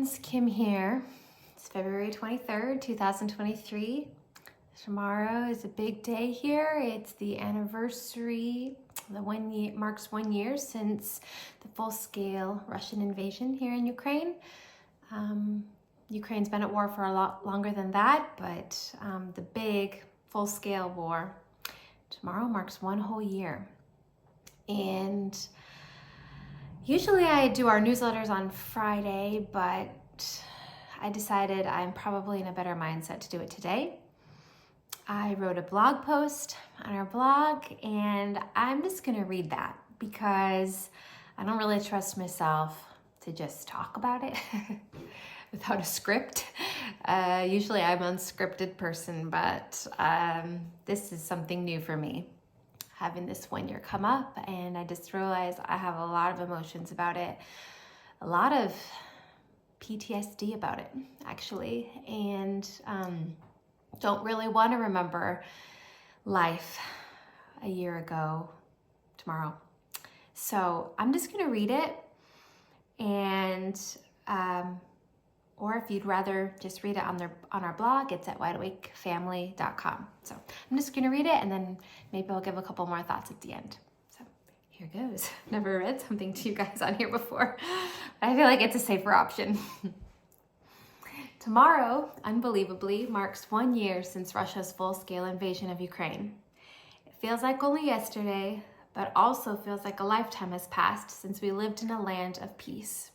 friends, Kim here. It's February 23rd, 2023. Tomorrow is a big day here. It's the anniversary, marks 1 year since the full-scale Russian invasion here in Ukraine. Ukraine's been at war for a lot longer than that, but the big full-scale war tomorrow marks 1 whole year. And usually I do our newsletters on Friday, but I decided I'm probably in a better mindset to do it today. I wrote a blog post on our blog, and I'm just gonna read that because I don't really trust myself to just talk about it without a script. Usually I'm an unscripted person, but this is something new for me. Having this 1 year come up, and I just realized I have a lot of emotions about it, a lot of PTSD about it actually, and don't really want to remember life a year ago tomorrow. So I'm just gonna read it, and or if you'd rather just read it on our blog, it's at wideawakefamily.com. So I'm just gonna read it, and then maybe I'll give a couple more thoughts at the end. So here goes. Never read something to you guys on here before. I feel like it's a safer option. Tomorrow, unbelievably, marks 1 year since Russia's full-scale invasion of Ukraine. It feels like only yesterday, but also feels like a lifetime has passed since we lived in a land of peace.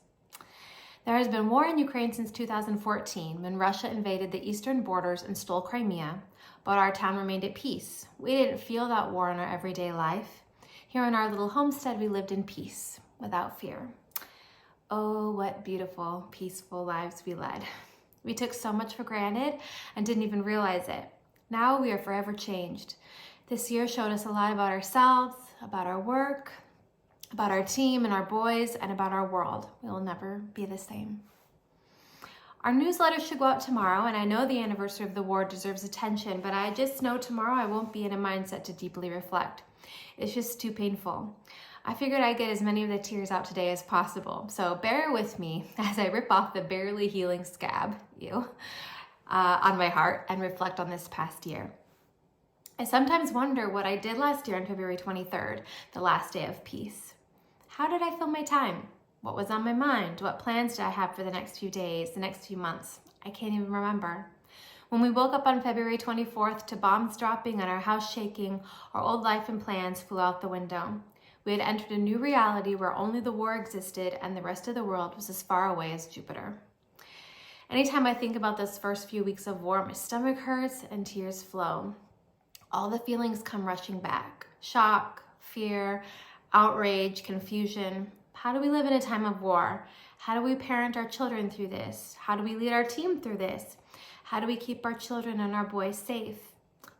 There has been war in Ukraine since 2014, when Russia invaded the eastern borders and stole Crimea, but our town remained at peace. We didn't feel that war in our everyday life. Here in our little homestead, we lived in peace, without fear. Oh, what beautiful, peaceful lives we led. We took so much for granted and didn't even realize it. Now we are forever changed. This year showed us a lot about ourselves, about our work, about our team and our boys, and about our world. We will never be the same. Our newsletter should go out tomorrow, and I know the anniversary of the war deserves attention, but I just know tomorrow I won't be in a mindset to deeply reflect. It's just too painful. I figured I'd get as many of the tears out today as possible, so bear with me as I rip off the barely healing scab, on my heart and reflect on this past year. I sometimes wonder what I did last year on February 23rd, the last day of peace. How did I fill my time? What was on my mind? What plans did I have for the next few days, the next few months? I can't even remember. When we woke up on February 24th to bombs dropping and our house shaking, our old life and plans flew out the window. We had entered a new reality where only the war existed and the rest of the world was as far away as Jupiter. Anytime I think about those first few weeks of war, my stomach hurts and tears flow. All the feelings come rushing back. Shock, fear, outrage, confusion. How do we live in a time of war? How do we parent our children through this? How do we lead our team through this? How do we keep our children and our boys safe?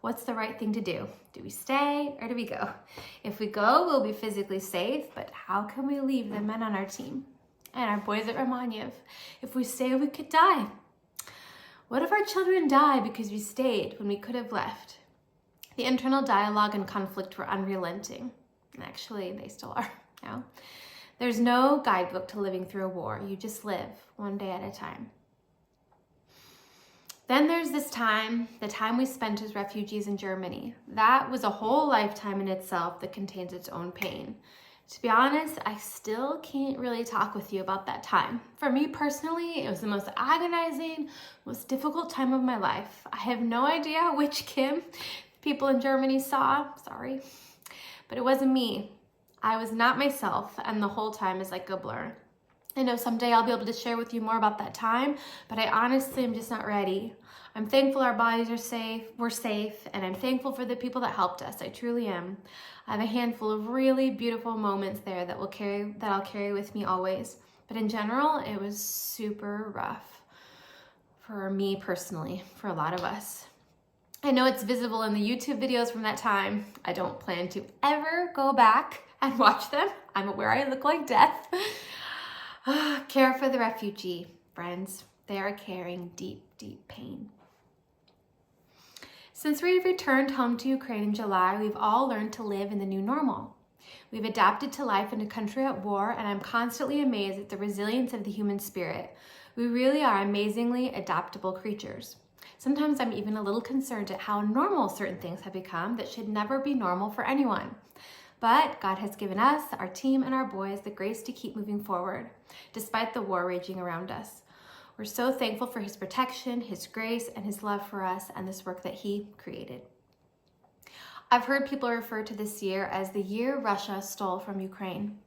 What's the right thing to do? Do we stay or do we go? If we go, we'll be physically safe, but how can we leave the men on our team and our boys at Romaniev? If we stay, we could die. What if our children die because we stayed when we could have left? The internal dialogue and conflict were unrelenting. Actually, they still are. There's no guidebook to living through a war. You just live one day at a time. Then there's this time, the time we spent as refugees in Germany. That was a whole lifetime in itself that contains its own pain. To be honest, I still can't really talk with you about that time. For me personally, it was the most agonizing, most difficult time of my life. I have no idea which Kim people in Germany saw, sorry, but it wasn't me. I was not myself, and the whole time is like a blur. I know someday I'll be able to share with you more about that time, but I honestly am just not ready. I'm thankful our bodies are safe, we're safe, and I'm thankful for the people that helped us. I truly am. I have a handful of really beautiful moments there that I'll carry with me always. But in general, it was super rough for me personally, for a lot of us. I know it's visible in the YouTube videos from that time. I don't plan to ever go back and watch them. I'm aware I look like death. Care for the refugee, friends. They are carrying deep, deep pain. Since we returned home to Ukraine in July, we've all learned to live in the new normal. We've adapted to life in a country at war, and I'm constantly amazed at the resilience of the human spirit. We really are amazingly adaptable creatures. Sometimes I'm even a little concerned at how normal certain things have become that should never be normal for anyone. But God has given us, our team, and our boys the grace to keep moving forward, despite the war raging around us. We're so thankful for His protection, His grace, and His love for us and this work that He created. I've heard people refer to this year as the year Russia stole from Ukraine.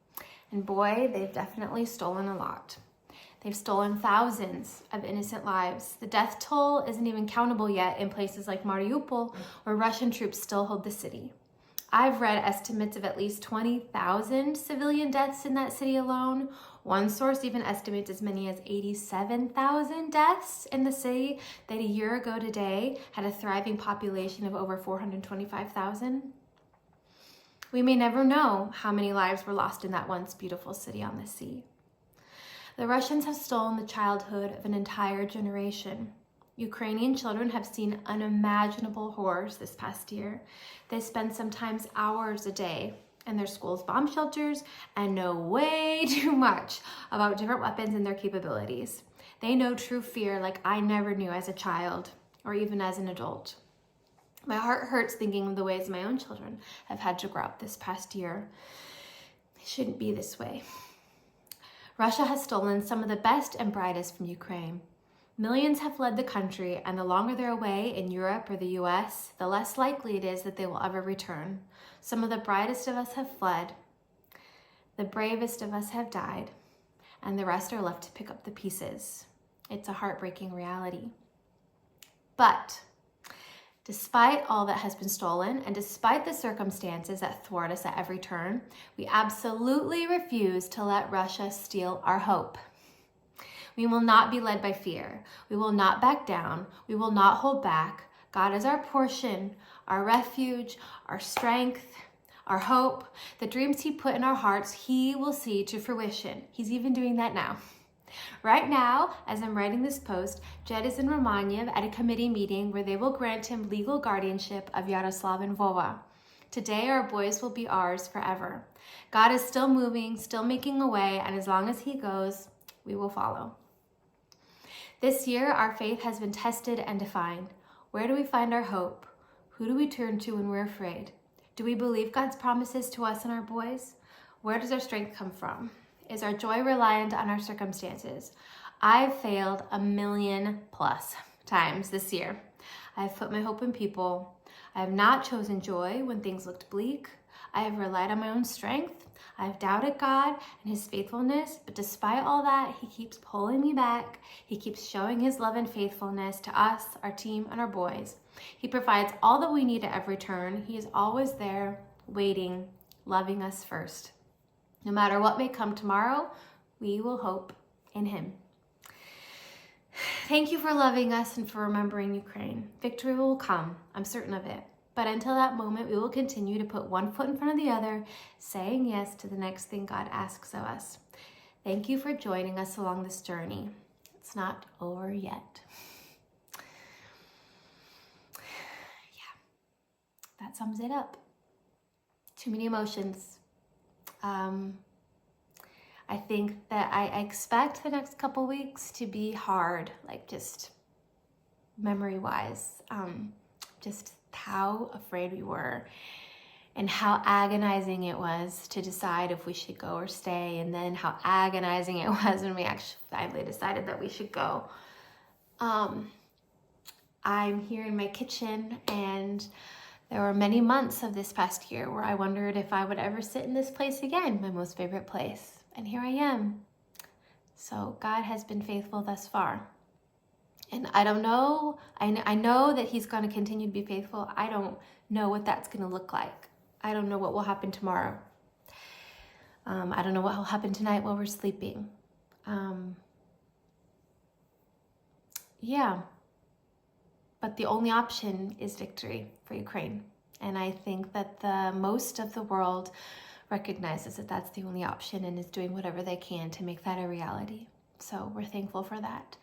And boy, they've definitely stolen a lot. They've stolen thousands of innocent lives. The death toll isn't even countable yet in places like Mariupol, where Russian troops still hold the city. I've read estimates of at least 20,000 civilian deaths in that city alone. One source even estimates as many as 87,000 deaths in the city that a year ago today had a thriving population of over 425,000. We may never know how many lives were lost in that once beautiful city on the sea. The Russians have stolen the childhood of an entire generation. Ukrainian children have seen unimaginable horrors this past year. They spend sometimes hours a day in their school's bomb shelters and know way too much about different weapons and their capabilities. They know true fear like I never knew as a child or even as an adult. My heart hurts thinking of the ways my own children have had to grow up this past year. It shouldn't be this way. Russia has stolen some of the best and brightest from Ukraine. Millions have fled the country, and the longer they're away in Europe or the US, the less likely it is that they will ever return. Some of the brightest of us have fled, the bravest of us have died, and the rest are left to pick up the pieces. It's a heartbreaking reality. But despite all that has been stolen, and despite the circumstances that thwart us at every turn, we absolutely refuse to let Russia steal our hope. We will not be led by fear. We will not back down. We will not hold back. God is our portion, our refuge, our strength, our hope. The dreams He put in our hearts, He will see to fruition. He's even doing that now. Right now, as I'm writing this post, Jed is in Romanov at a committee meeting where they will grant him legal guardianship of Yaroslav and Vova. Today, our boys will be ours forever. God is still moving, still making a way, and as long as He goes, we will follow. This year, our faith has been tested and defined. Where do we find our hope? Who do we turn to when we're afraid? Do we believe God's promises to us and our boys? Where does our strength come from? Is our joy reliant on our circumstances? I've failed 1,000,000+ times this year. I've put my hope in people. I have not chosen joy when things looked bleak. I have relied on my own strength. I have doubted God and His faithfulness, but despite all that, He keeps pulling me back. He keeps showing His love and faithfulness to us, our team, and our boys. He provides all that we need at every turn. He is always there, waiting, loving us first. No matter what may come tomorrow, we will hope in Him. Thank you for loving us and for remembering Ukraine. Victory will come, I'm certain of it. But until that moment, we will continue to put one foot in front of the other, saying yes to the next thing God asks of us. Thank you for joining us along this journey. It's not over yet. Yeah, that sums it up. Too many emotions. I think that I expect the next couple weeks to be hard, like just memory-wise, just how afraid we were and how agonizing it was to decide if we should go or stay, and then how agonizing it was when we actually finally decided that we should go. I'm here in my kitchen, and there were many months of this past year where I wondered if I would ever sit in this place again, my most favorite place. And here I am. So God has been faithful thus far. And I don't know, I know that He's going to continue to be faithful. I don't know what that's going to look like. I don't know what will happen tomorrow. I don't know what will happen tonight while we're sleeping. Yeah. But the only option is victory for Ukraine. And I think that the most of the world recognizes that that's the only option and is doing whatever they can to make that a reality. So we're thankful for that.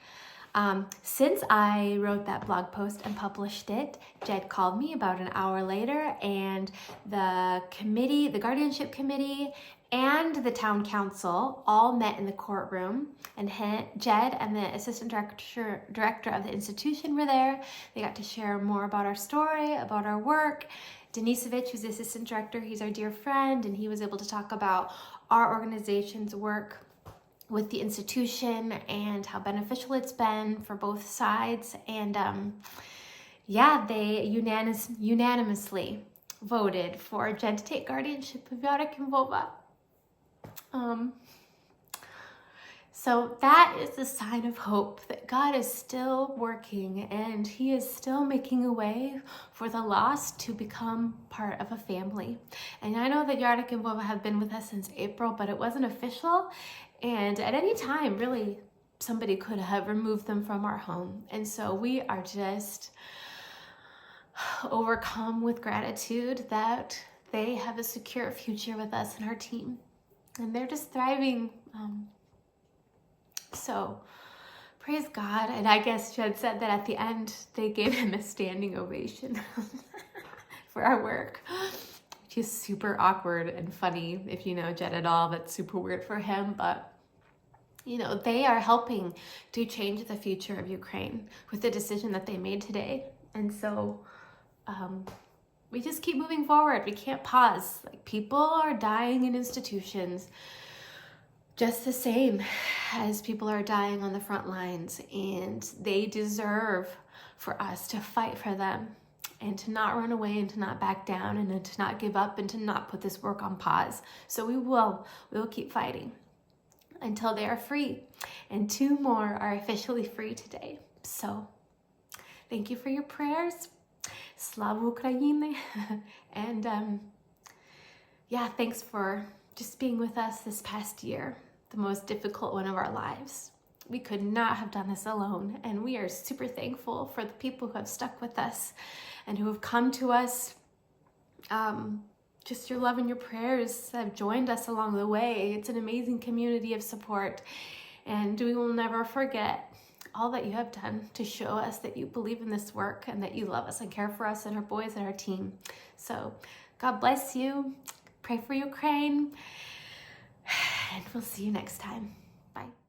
Since I wrote that blog post and published it, Jed called me about an hour later, and the committee, the guardianship committee, and the town council all met in the courtroom, and Jed and the assistant director of the institution were there. They got to share more about our story, about our work. Denisovich, who's the assistant director, he's our dear friend, and he was able to talk about our organization's work with the institution and how beneficial it's been for both sides. And yeah, they unanimously voted for Jed to take guardianship of Yadok and Vova. So that is a sign of hope that God is still working, and he is still making a way for the lost to become part of a family. And I know that Yadok and Vova have been with us since April, but it wasn't official. And at any time, really, somebody could have removed them from our home. And so we are just overcome with gratitude that they have a secure future with us and our team. And they're just thriving. So praise God. And I guess Jed said that at the end, they gave him a standing ovation for our work, which is super awkward and funny. If you know Jed at all, that's super weird for him. But, you know, they are helping to change the future of Ukraine with the decision that they made today. And so we just keep moving forward. We can't pause. Like, people are dying in institutions just the same as people are dying on the front lines, and they deserve for us to fight for them and to not run away and to not back down and to not give up and to not put this work on pause. So we will keep fighting until they are free, and 2 more are officially free today. So thank you for your prayers. Slava Ukraini. And yeah, thanks for just being with us this past year, the most difficult one of our lives. We could not have done this alone, and we are super thankful for the people who have stuck with us and who have come to us. Just your love and your prayers have joined us along the way. It's an amazing community of support, and we will never forget all that you have done to show us that you believe in this work and that you love us and care for us and our boys and our team. So God bless you. Pray for Ukraine, and we'll see you next time. Bye.